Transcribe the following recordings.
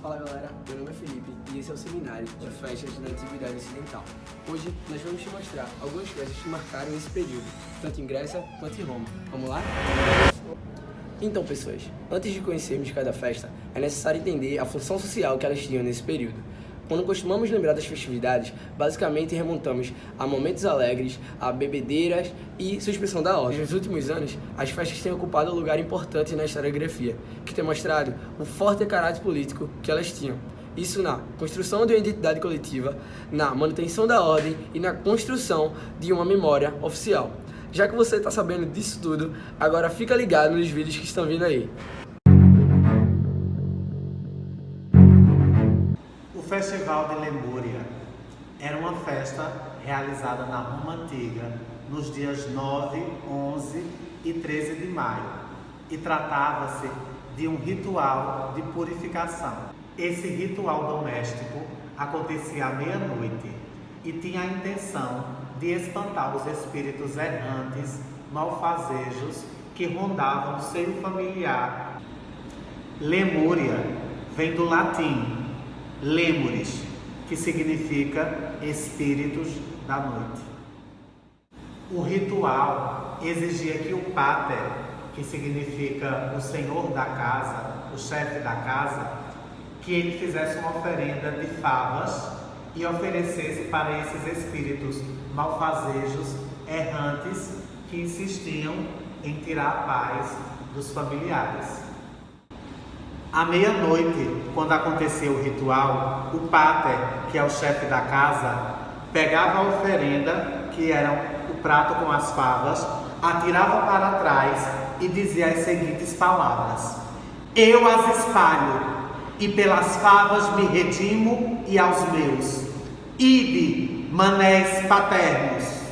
Fala galera, meu nome é Felipe e esse é o seminário de festas da Antiguidade Ocidental. Hoje nós vamos te mostrar algumas festas que marcaram esse período, tanto em Grécia quanto em Roma. Vamos lá? Então pessoas, antes de conhecermos cada festa, é necessário entender a função social que elas tinham nesse período. Quando costumamos lembrar das festividades, basicamente remontamos a momentos alegres, a bebedeiras e suspensão da ordem. Nos últimos anos, as festas têm ocupado um lugar importante na historiografia, que tem mostrado o forte caráter político que elas tinham. Isso na construção de uma identidade coletiva, na manutenção da ordem e na construção de uma memória oficial. Já que você está sabendo disso tudo, agora fica ligado nos vídeos que estão vindo aí. O Festival de Lemúria era uma festa realizada na Roma Antiga nos dias 9, 11 e 13 de maio e tratava-se de um ritual de purificação. Esse ritual doméstico acontecia à meia-noite e tinha a intenção de espantar os espíritos errantes, malfazejos que rondavam o seio familiar. Lemúria vem do latim Lemures, que significa espíritos da noite. O ritual exigia que o pater, que significa o senhor da casa, o chefe da casa, que ele fizesse uma oferenda de favas e oferecesse para esses espíritos malfazejos, errantes, que insistiam em tirar a paz dos familiares. À meia-noite, quando acontecia o ritual, o pater, que é o chefe da casa, pegava a oferenda, que era o prato com as favas, atirava para trás e dizia as seguintes palavras: "Eu as espalho, e pelas favas me redimo e aos meus. Ide, manés paternos."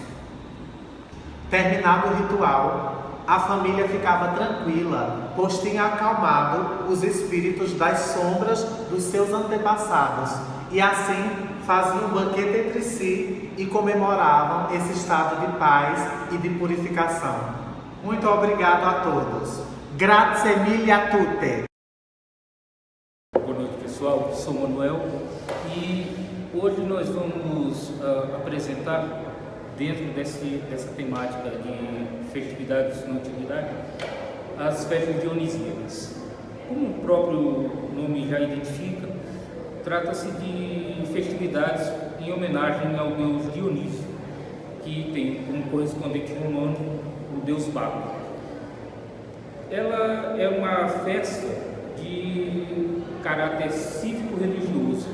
Terminado o ritual, a família ficava tranquila, pois tinha acalmado os espíritos das sombras dos seus antepassados, e assim faziam um banquete entre si e comemoravam esse estado de paz e de purificação. Muito obrigado a todos. Grazie mille a tutti. Boa noite pessoal, sou Manuel e hoje nós vamos apresentar, dentro dessa temática de festividades na antiguidade, as festas dionisíacas. Como o próprio nome já identifica, trata-se de festividades em homenagem ao deus Dionísio, que tem como correspondente romano o deus Baco. Ela é uma festa de caráter cívico-religioso,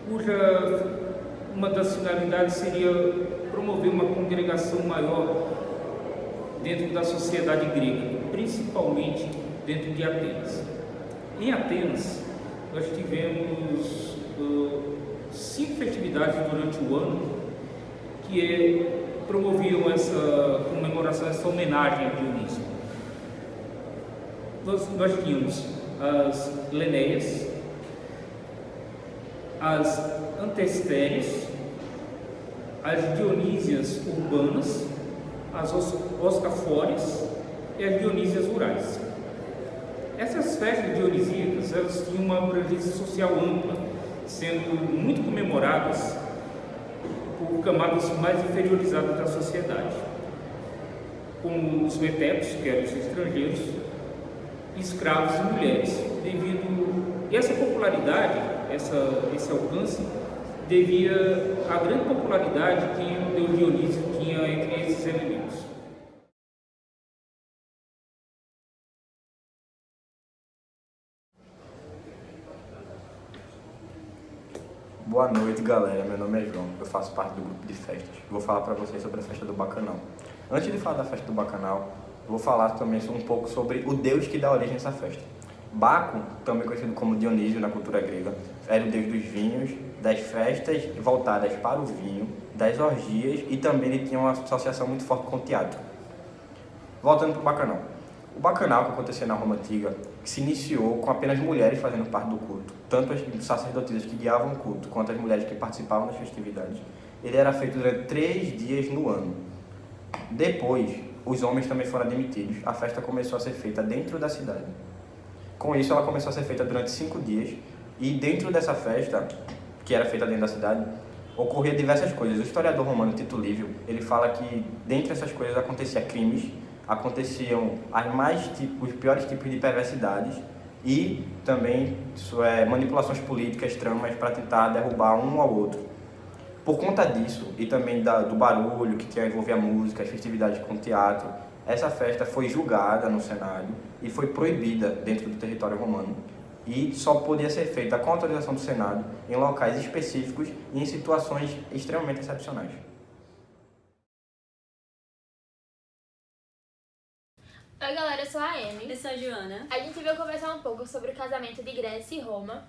cuja uma das finalidades seria promover uma congregação maior dentro da sociedade grega, principalmente dentro de Atenas. Em Atenas, nós tivemos 5 festividades durante o ano que promoviam essa comemoração, essa homenagem a Dionísio. Nós tínhamos as Lenéias, as Antestérias, as Dionísias urbanas, as Oscafórias e as Dionísias rurais. Essas festas dionisíacas, elas tinham uma abrangência social ampla, sendo muito comemoradas por camadas mais inferiorizadas da sociedade, como os metetos, que eram os estrangeiros, escravos e mulheres, devido a essa popularidade, esse alcance, devia à grande popularidade que o deus Dionísio tinha entre esses elementos. Boa noite, galera. Meu nome é João, eu faço parte do grupo de festas. Vou falar para vocês sobre a festa do Bacanal. Antes de falar da festa do Bacanal, vou falar também um pouco sobre o deus que dá origem a essa festa. Baco, também conhecido como Dionísio na cultura grega, era o deus dos vinhos, das festas voltadas para o vinho, das orgias, e também ele tinha uma associação muito forte com o teatro. Voltando para o Bacanal. O Bacanal, que acontecia na Roma Antiga, se iniciou com apenas mulheres fazendo parte do culto, tanto as sacerdotisas que guiavam o culto, quanto as mulheres que participavam das festividades. Ele era feito durante 3 dias no ano. Depois, os homens também foram admitidos. A festa começou a ser feita dentro da cidade. Com isso, ela começou a ser feita durante 5 dias, E dentro dessa festa, que era feita dentro da cidade, ocorria diversas coisas. O historiador romano Tito Livio, ele fala que dentre essas coisas acontecia crimes, aconteciam os piores tipos de perversidades e também manipulações políticas, tramas para tentar derrubar um ao outro. Por conta disso e também do barulho que tinha envolver a música, as festividades com teatro, essa festa foi julgada no Senado e foi proibida dentro do território romano. E só podia ser feita com autorização do Senado em locais específicos e em situações extremamente excepcionais. Oi galera, eu sou a Amy. Eu sou a Joana. A gente veio conversar um pouco sobre o casamento de Grécia e Roma.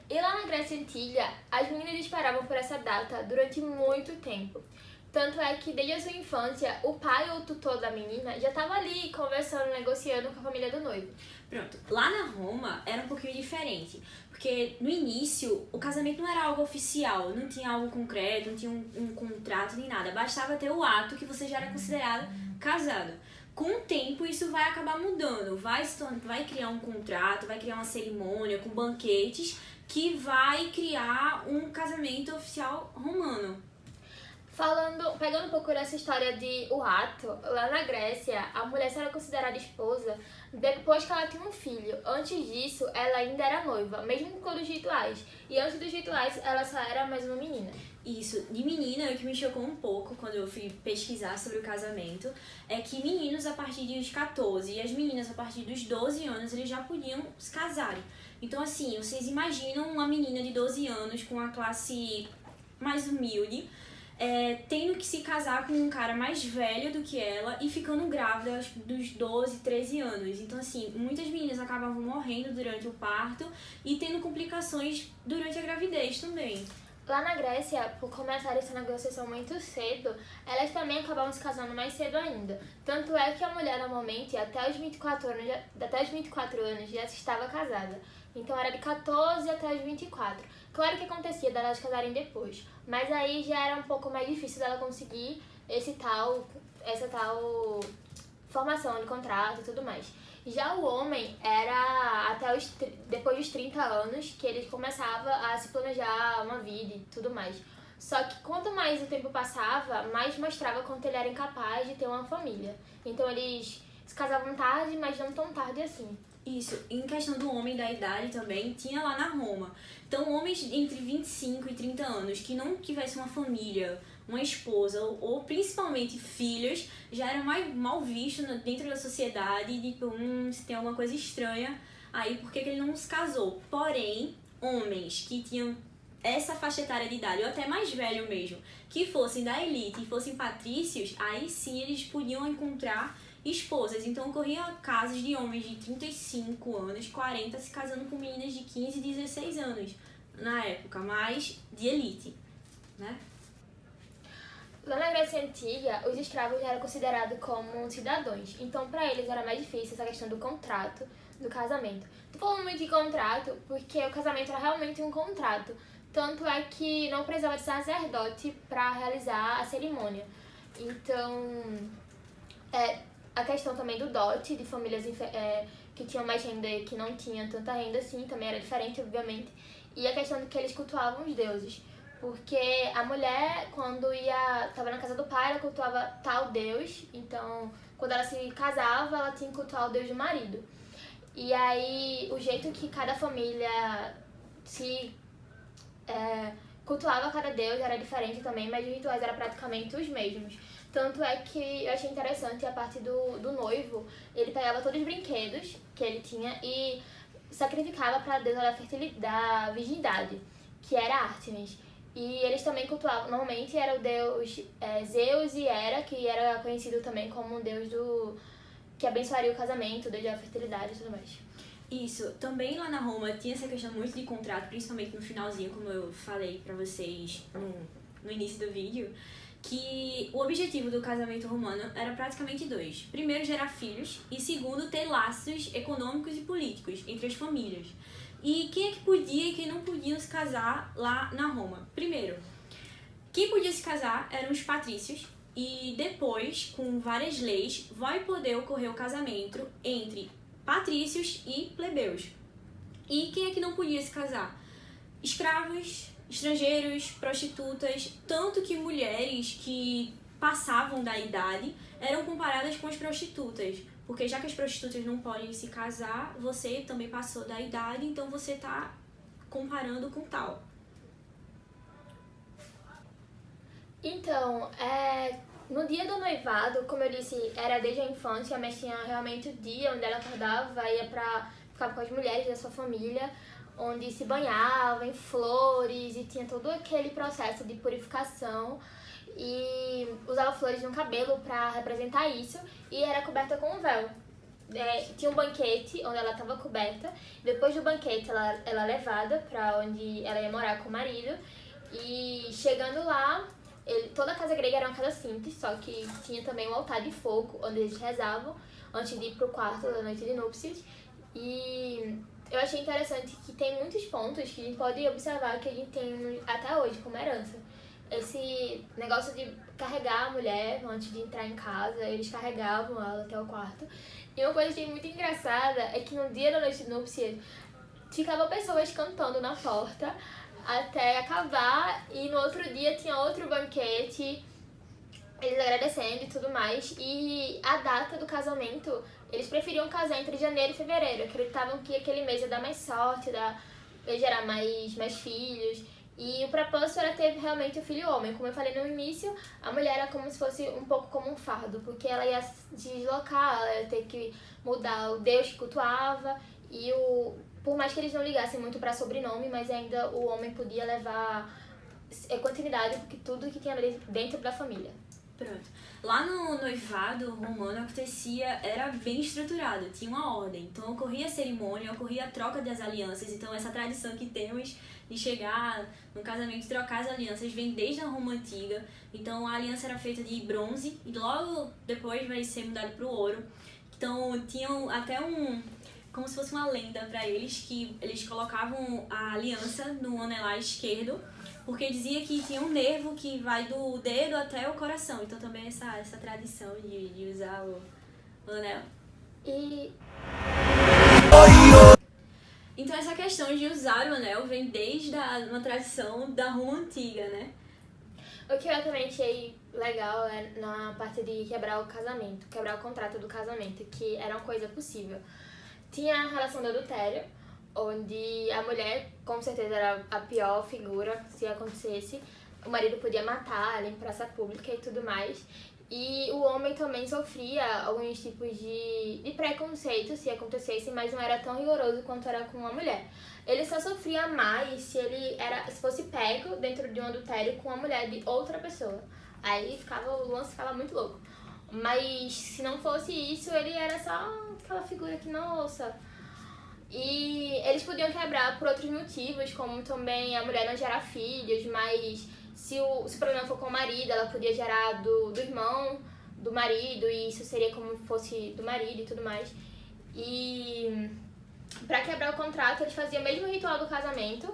E lá na Grécia Antiga, as meninas esperavam por essa data durante muito tempo. Tanto é que desde a sua infância, o pai ou o tutor da menina já estava ali conversando, negociando com a família do noivo. Pronto, lá na Roma era um pouquinho diferente, porque no início o casamento não era algo oficial, não tinha algo concreto, não tinha um contrato nem nada, bastava ter o ato que você já era considerado casado. Com o tempo isso vai acabar mudando, vai criar um contrato, vai criar uma cerimônia com banquetes que vai criar um casamento oficial romano. Pegando um pouco dessa história de o ato, lá na Grécia, a mulher só era considerada esposa depois que ela tinha um filho. Antes disso, ela ainda era noiva, mesmo com os rituais. E antes dos rituais, ela só era mais uma menina. Isso, de menina, o que me chocou um pouco quando eu fui pesquisar sobre o casamento é que meninos a partir dos 14 e as meninas a partir dos 12 anos, eles já podiam se casarem. Então assim, vocês imaginam uma menina de 12 anos com a classe mais humilde, tendo que se casar com um cara mais velho do que ela e ficando grávida dos 12, 13 anos. Então, assim, muitas meninas acabavam morrendo durante o parto e tendo complicações durante a gravidez também. Lá na Grécia, por começar essa negociação muito cedo, elas também acabavam se casando mais cedo ainda. Tanto é que a mulher, normalmente, até os 24 anos já estava casada. Então era de 14 até os 24. Claro que acontecia delas casarem depois, mas aí já era um pouco mais difícil dela conseguir essa tal formação de contrato e tudo mais. Já o homem era depois dos 30 anos que ele começava a se planejar uma vida e tudo mais. Só que quanto mais o tempo passava, mais mostrava quanto ele era incapaz de ter uma família. Então eles se casavam tarde, mas não tão tarde assim. Isso, em questão do homem da idade também, tinha lá na Roma. Então, homens entre 25 e 30 anos que não tivessem uma família, uma esposa ou principalmente filhos, já eram mais mal vistos dentro da sociedade, tipo, se tem alguma coisa estranha aí, por que ele não se casou? Porém, homens que tinham essa faixa etária de idade, ou até mais velho mesmo, que fossem da elite e fossem patrícios, aí sim eles podiam encontrar esposas. Então ocorria casos de homens de 35 anos, 40, se casando com meninas de 15 e 16 anos na época, mas de elite, né? Lá na Grécia Antiga, os escravos já eram considerados como cidadãos. Então, para eles era mais difícil essa questão do contrato, do casamento. Tô falando muito de contrato porque o casamento era realmente um contrato. Tanto é que não precisava de sacerdote para realizar a cerimônia. Então, a questão também do dote, de famílias que tinham mais renda e que não tinham tanta renda assim, também era diferente, obviamente. E a questão de que eles cultuavam os deuses. Porque a mulher, quando estava na casa do pai, ela cultuava tal deus. Então, quando ela se casava, ela tinha que cultuar o deus do marido. E aí, o jeito que cada família cultuava cada deus era diferente também, mas os rituais eram praticamente os mesmos. Tanto é que eu achei interessante a parte do noivo, ele pegava todos os brinquedos que ele tinha e sacrificava para a deusa da virgindade, que era Ártemis. E eles também cultuavam, normalmente era o deus Zeus e Hera, que era conhecido também como um deus que abençoaria o casamento, o deus da fertilidade e tudo mais. Isso, também lá na Roma tinha essa questão muito de contrato, principalmente no finalzinho, como eu falei pra vocês no início do vídeo, que o objetivo do casamento romano era praticamente dois. Primeiro, gerar filhos, e segundo, ter laços econômicos e políticos entre as famílias. E quem é que podia e quem não podia se casar lá na Roma? Primeiro, quem podia se casar eram os patrícios, e depois, com várias leis, vai poder ocorrer o casamento entre patrícios e plebeus. E quem é que não podia se casar? escravos, estrangeiros, prostitutas, tanto que mulheres que passavam da idade eram comparadas com as prostitutas, porque já que as prostitutas não podem se casar, você também passou da idade, então você tá comparando com tal. Então, no dia do noivado, como eu disse, era desde a infância, mas tinha realmente o dia onde ela acordava, ia ficava com as mulheres da sua família, onde se banhava em flores e tinha todo aquele processo de purificação e usava flores no cabelo para representar isso e era coberta com um véu. Tinha um banquete onde ela estava coberta, depois do banquete ela é levada para onde ela ia morar com o marido e chegando lá, toda a casa grega era uma casa simples, só que tinha também um altar de fogo onde eles rezavam antes de ir pro quarto da noite de núpcias. E eu achei interessante que tem muitos pontos que a gente pode observar que a gente tem até hoje como herança. Esse negócio de carregar a mulher antes de entrar em casa, eles carregavam ela até o quarto. E uma coisa que é muito engraçada é que no dia da noite de núpcias ficavam pessoas cantando na porta até acabar e no outro dia tinha outro banquete, eles agradecendo e tudo mais. E a data do casamento, eles preferiam casar entre janeiro e fevereiro, acreditavam que aquele mês ia dar mais sorte, ia gerar mais filhos. E o propósito era ter realmente o filho homem. Como eu falei no início, a mulher era como se fosse um pouco como um fardo, porque ela ia se deslocar, ela ia ter que mudar o Deus que cultuava e por mais que eles não ligassem muito para sobrenome, mas ainda o homem podia levar continuidade, porque tudo que tinha dentro da família. Pronto. Lá no noivado romano acontecia, era bem estruturado, tinha uma ordem. Então ocorria a cerimônia, ocorria a troca das alianças. Então essa tradição que temos de chegar no casamento e trocar as alianças vem desde a Roma Antiga. Então a aliança era feita de bronze e logo depois vai ser mudado para o ouro. Então tinham até como se fosse uma lenda para eles, que eles colocavam a aliança no anelar esquerdo, porque dizia que tinha um nervo que vai do dedo até o coração. Então também essa tradição de usar o anel. Então essa questão de usar o anel vem desde uma tradição da Roma Antiga, né? O que eu também achei legal é na parte de quebrar o contrato do casamento, que era uma coisa possível. Tinha a relação do adultério, onde a mulher, com certeza, era a pior figura se acontecesse. O marido podia matar ela em praça pública e tudo mais. E o homem também sofria alguns tipos de preconceito se acontecesse, mas não era tão rigoroso quanto era com a mulher. Ele só sofria mais se fosse pego dentro de um adultério com a mulher de outra pessoa. Aí o lance ficava muito louco. Mas se não fosse isso, ele era só aquela figura que, nossa. E eles podiam quebrar por outros motivos, como também a mulher não gerar filhos, mas se o problema for com o marido, ela podia gerar do irmão, do marido, e isso seria como fosse do marido e tudo mais. E pra quebrar o contrato, eles faziam o mesmo ritual do casamento,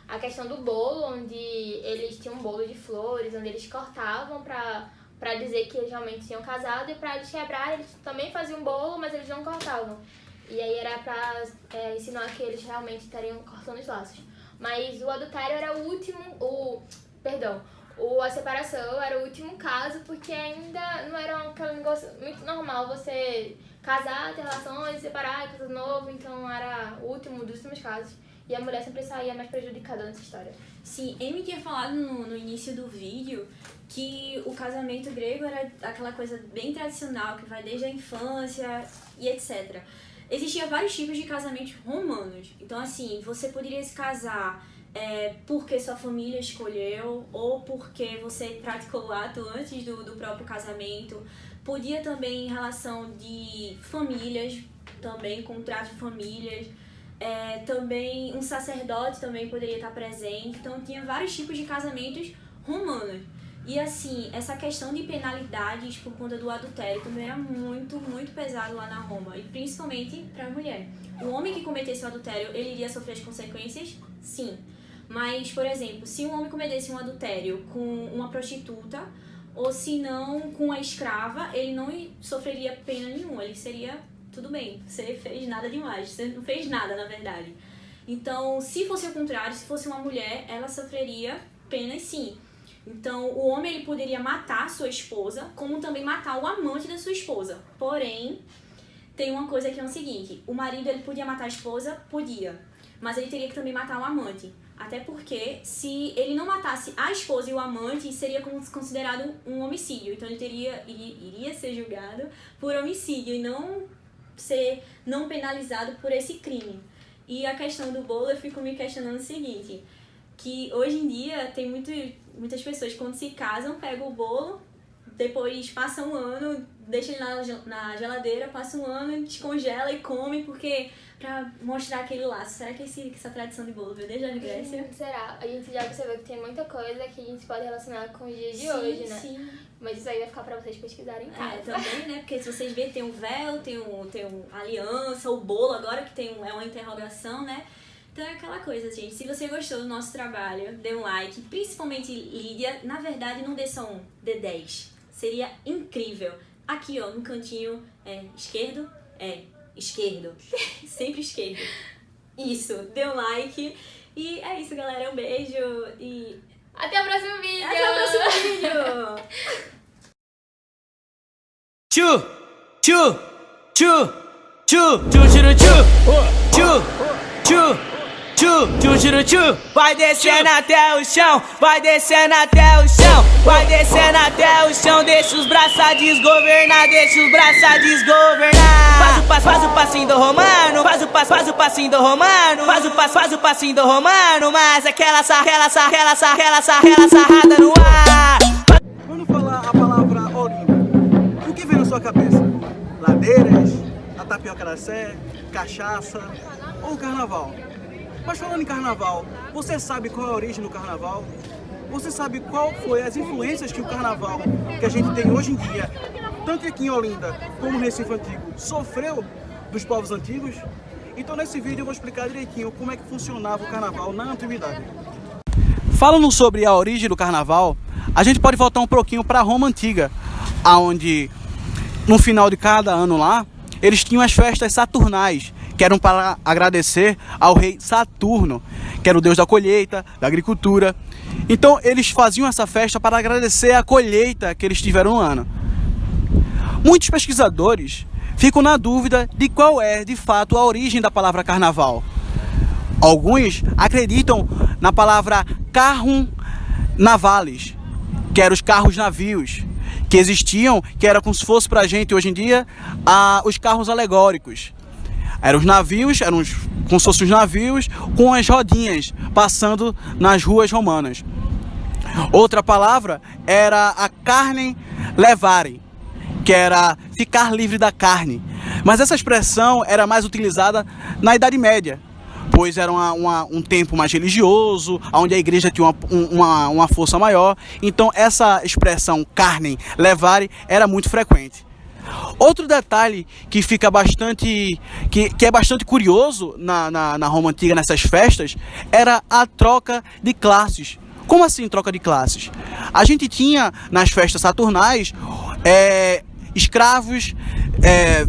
a questão do bolo, onde eles tinham um bolo de flores, onde eles cortavam pra dizer que eles realmente tinham casado, e pra eles quebrarem, eles também faziam um bolo, mas eles não cortavam. E aí era pra ensinar que eles realmente estariam cortando os laços. Mas o adultério era o último, a separação era o último caso, porque ainda não era aquele negócio muito normal você casar, ter relações, separar, casar de novo, então era o último dos últimos casos. E a mulher sempre saía mais prejudicada nessa história. Sim, Amy tinha falado no início do vídeo que o casamento grego era aquela coisa bem tradicional, que vai desde a infância e etc. Existiam vários tipos de casamentos romanos. Então, assim, você poderia se casar porque sua família escolheu ou porque você praticou o ato antes do próprio casamento. Podia também em relação de famílias, também contrato de famílias. Também um sacerdote também poderia estar presente. Então, tinha vários tipos de casamentos romanos. E assim, essa questão de penalidades por conta do adultério também era muito, muito pesado lá na Roma, e principalmente para a mulher. O homem que cometesse o adultério, ele iria sofrer as consequências? Sim. Mas, por exemplo, se um homem cometesse um adultério com uma prostituta, ou se não com a escrava, ele não sofreria pena nenhuma, ele seria, tudo bem, você fez nada demais, você não fez nada, na verdade. Então, se fosse o contrário, se fosse uma mulher, ela sofreria penas sim. Então, o homem ele poderia matar sua esposa, como também matar o amante da sua esposa. Porém, tem uma coisa que é o seguinte, o marido ele podia matar a esposa? Podia, mas ele teria que também matar o amante. Até porque, se ele não matasse a esposa e o amante, seria considerado um homicídio. Então, ele iria ser julgado por homicídio e não penalizado por esse crime. E a questão do bolo, eu fico me questionando o seguinte, que hoje em dia tem muitas pessoas que quando se casam, pegam o bolo, depois passa um ano, deixa ele na geladeira, passa um ano, descongela e come, porque pra mostrar aquele laço. Será que essa tradição de bolo veio desde a Grécia? Será? A gente já observou que tem muita coisa que a gente pode relacionar com os dias de hoje, né? Sim. Mas isso aí vai ficar pra vocês pesquisarem em casa. Também, né? Porque se vocês verem, tem um véu, tem aliança, o bolo agora que é uma interrogação, né? Então é aquela coisa, gente. Se você gostou do nosso trabalho, dê um like. Principalmente Lídia. Na verdade, não dê só um, dê 10. Seria incrível. Aqui, ó, no cantinho esquerdo. Esquerdo. Sempre esquerdo. Isso, dê um like. E é isso, galera. Um beijo e... Até o próximo vídeo! Até o próximo vídeo! Tchu, tchu, tchu, tchu, tchu, tchu, tchu, tchu, tchu, tchu, tchu, vai descendo até o chão, vai descendo até o chão, vai descendo até o chão, deixa os braços desgovernar, deixa os braços desgovernar. Faz o passinho do romano, faz o passinho do romano, faz o passinho do romano, mas aquela sarrada no ar. Quando falar a palavra Olinda, o que vem na sua cabeça? Ladeiras, a tapioca da Sé, cachaça ou carnaval? Mas falando em carnaval, você sabe qual é a origem do carnaval? Você sabe qual foi as influências que o carnaval que a gente tem hoje em dia, tanto aqui em Olinda como no Recife Antigo, sofreu dos povos antigos? Então nesse vídeo eu vou explicar direitinho como é que funcionava o carnaval na antiguidade. Falando sobre a origem do carnaval, a gente pode voltar um pouquinho para Roma Antiga, onde no final de cada ano lá, eles tinham as festas saturnais, que eram para agradecer ao rei Saturno, que era o deus da colheita, da agricultura. Então eles faziam essa festa para agradecer a colheita que eles tiveram no ano. Muitos pesquisadores ficam na dúvida de qual é de fato a origem da palavra carnaval. Alguns acreditam na palavra carrum navalis, que eram os carros-navios, que existiam, que era como se fosse pra gente hoje em dia os carros alegóricos. Eram os navios, como se fossem os navios com as rodinhas passando nas ruas romanas. Outra palavra era a carne levare, que era ficar livre da carne. Mas essa expressão era mais utilizada na Idade Média, pois era um tempo mais religioso, onde a igreja tinha uma força maior. Então essa expressão carne levare era muito frequente. Outro detalhe que fica bastante que é bastante curioso na Roma Antiga, nessas festas, era a troca de classes. Como assim troca de classes? A gente tinha nas festas saturnais escravos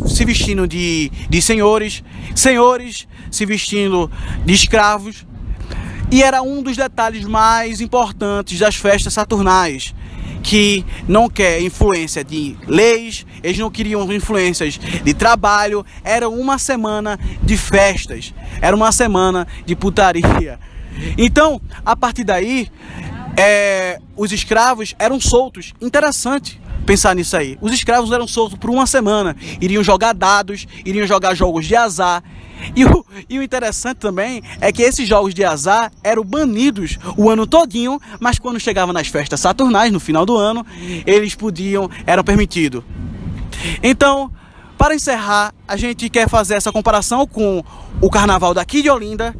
se vestindo de senhores, senhores se vestindo de escravos, e era um dos detalhes mais importantes das festas saturnais, que não quer influência de leis, eles não queriam influências de trabalho, era uma semana de festas, era uma semana de putaria. Então, a partir daí, os escravos eram soltos. Interessante pensar nisso aí. Os escravos eram soltos por uma semana, iriam jogar dados, iriam jogar jogos de azar. E o interessante também é que esses jogos de azar eram banidos o ano todinho, mas quando chegava nas festas saturnais, no final do ano, eles eram permitidos. Então, para encerrar, a gente quer fazer essa comparação com o carnaval daqui de Olinda,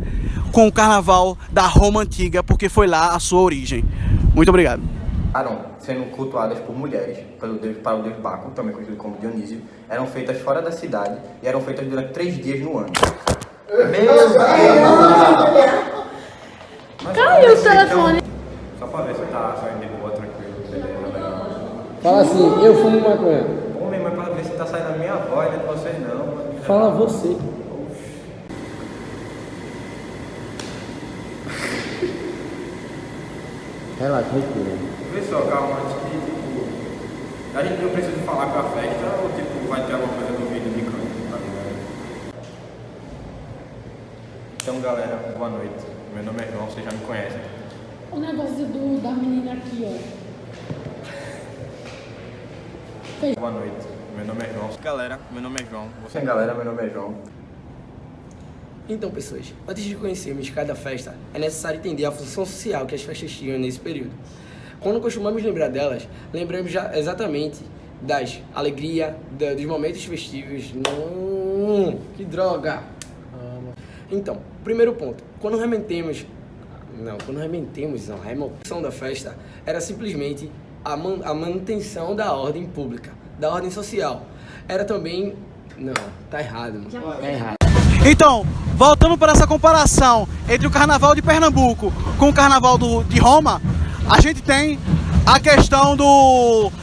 com o carnaval da Roma Antiga, porque foi lá a sua origem. Muito obrigado. Sendo cultuadas por mulheres, para o deus Baco, também conhecido como Dionísio, eram feitas fora da cidade e eram feitas durante 3 dias no ano. Caiu o telefone. Só para ver se tá saindo de boa, tranquilo, beleza, legal. Fala assim, eu fumo maconha. Pô, meu irmão, para ver se tá saindo a minha voz, né? Vocês não. Fala você. Relaxa, respira. Vê só, calma, antes que, tipo, a gente não precisa falar com a festa ou, tipo, vai ter alguma coisa no vídeo de canto, tá ligado? Então, galera, boa noite. Meu nome é João, vocês já me conhecem. O negócio da menina aqui, ó. Boa noite. Meu nome é João. Galera, meu nome é João. Galera, meu nome é João. Então, pessoas, antes de conhecermos cada festa, é necessário entender a função social que as festas tinham nesse período. Quando costumamos lembrar delas, lembramos já exatamente das alegria, dos momentos festivos. Que droga! Então, primeiro ponto, a emoção da festa era simplesmente a manutenção da ordem pública, da ordem social. Era também... Não, tá errado, mano. Tá errado. Então, voltando para essa comparação entre o carnaval de Pernambuco com o carnaval de Roma, a gente tem a questão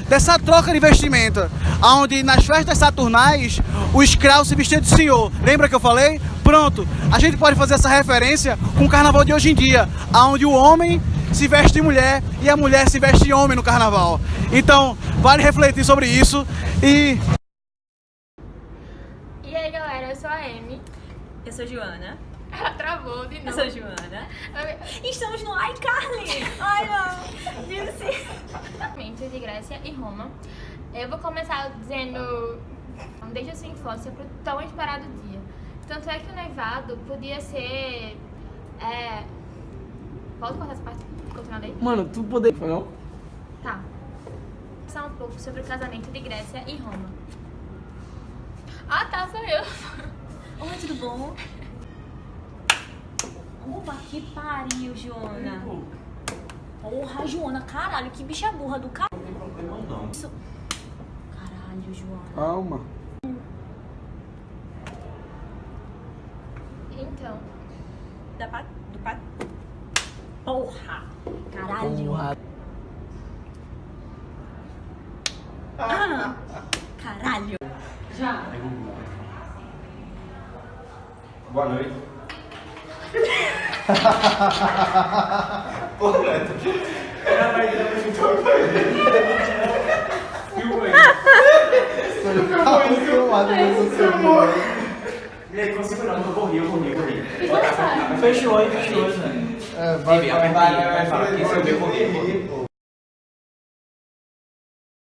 dessa troca de vestimenta, onde nas festas saturnais o escravo se vestia de senhor. Lembra que eu falei? Pronto, a gente pode fazer essa referência com o carnaval de hoje em dia, onde o homem se veste de mulher e a mulher se veste de homem no carnaval. Então, vale refletir sobre isso e... E aí, galera, eu sou a Amy. Eu sou Joana. Ela travou de Eu novo. sou Joana. Estamos no iCarly. Ai, não. Disse. De Grécia e Roma. Eu vou começar dizendo desde a sua infância pro tão esperado dia. Tanto é que o noivado podia ser... Posso cortar essa parte? Continuar daí? Mano, tu poderia... Não? Tá. Vou falar um pouco sobre o casamento de Grécia e Roma. Ah, tá, sou eu. Oi, tudo bom? Opa, que pariu, Joana. Porra, Joana, caralho, que bicha burra do caralho. Não tem problema não. Isso... Caralho, Joana. Calma. Então, Do pat... Porra! Caralho! Ah, caralho! Já. Boa noite. Porra, Neto. Ela vai virar pra gente todo filma aí. E aí, consigo não, eu vou rir. Fechou, né? Vai falar, quem sou eu, vou rir.